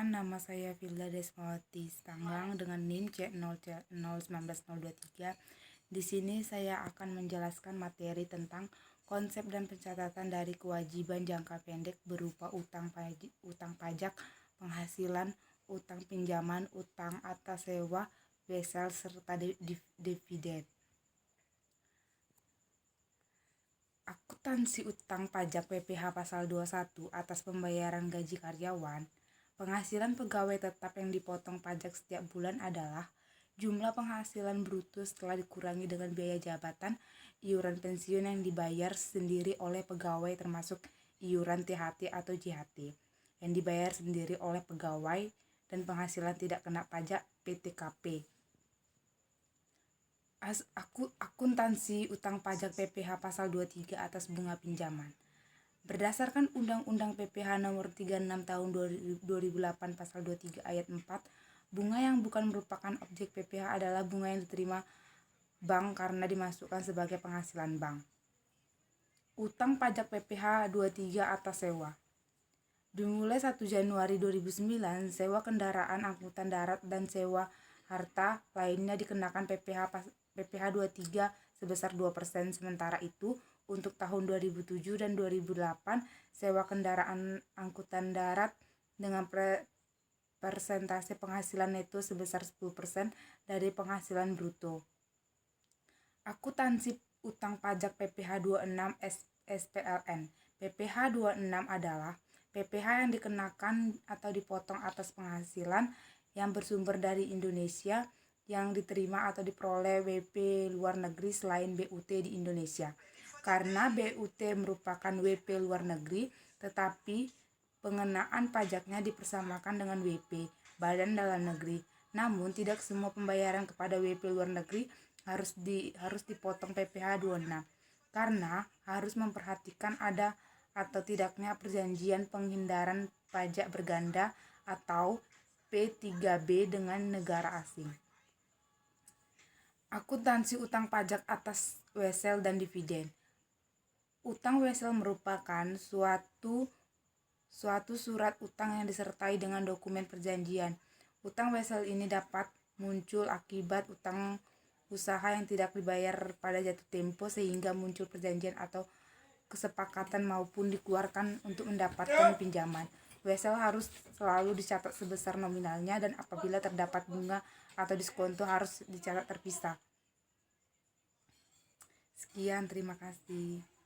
Perkenalkan, nama saya Filda Desmawati Stanggang dengan NIM C01923. Di sini saya akan menjelaskan materi tentang konsep dan pencatatan dari kewajiban jangka pendek berupa utang pajak, penghasilan, utang pinjaman, utang atas sewa, wesel, serta dividen. Akuntansi utang pajak PPh pasal 21 atas pembayaran gaji karyawan. Penghasilan pegawai tetap yang dipotong pajak setiap bulan adalah jumlah penghasilan bruto setelah dikurangi dengan biaya jabatan, iuran pensiun yang dibayar sendiri oleh pegawai termasuk iuran THT atau JHT yang dibayar sendiri oleh pegawai dan penghasilan tidak kena pajak PTKP. Akuntansi utang pajak PPh pasal 23 atas bunga pinjaman. Berdasarkan Undang-Undang PPh nomor 36 tahun 2008 pasal 23 ayat 4, bunga yang bukan merupakan objek PPh adalah bunga yang diterima bank karena dimasukkan sebagai penghasilan bank. Utang pajak PPh 23 atas sewa. Dimulai 1 Januari 2009, sewa kendaraan angkutan darat dan sewa harta lainnya dikenakan PPh 23 sebesar 2%. Sementara itu, untuk tahun 2007 dan 2008, sewa kendaraan angkutan darat dengan persentase penghasilan neto sebesar 10% dari penghasilan bruto. Akuntansi utang pajak PPh 26 SPLN. PPh 26 adalah PPh yang dikenakan atau dipotong atas penghasilan yang bersumber dari Indonesia yang diterima atau diperoleh WP luar negeri selain BUT di Indonesia. Karena BUT merupakan WP luar negeri, tetapi pengenaan pajaknya dipersamakan dengan WP Badan Dalam Negeri. Namun tidak semua pembayaran kepada WP luar negeri harus dipotong PPh 26 karena harus memperhatikan ada atau tidaknya perjanjian penghindaran pajak berganda atau P3B dengan negara asing. Akuntansi utang pajak atas wesel dan dividen. Utang wesel merupakan suatu surat utang yang disertai dengan dokumen perjanjian. Utang wesel ini dapat muncul akibat utang usaha yang tidak dibayar pada jatuh tempo sehingga muncul perjanjian atau kesepakatan maupun dikeluarkan untuk mendapatkan pinjaman. Wesel harus selalu dicatat sebesar nominalnya dan apabila terdapat bunga atau diskonto harus dicatat terpisah. Sekian, terima kasih.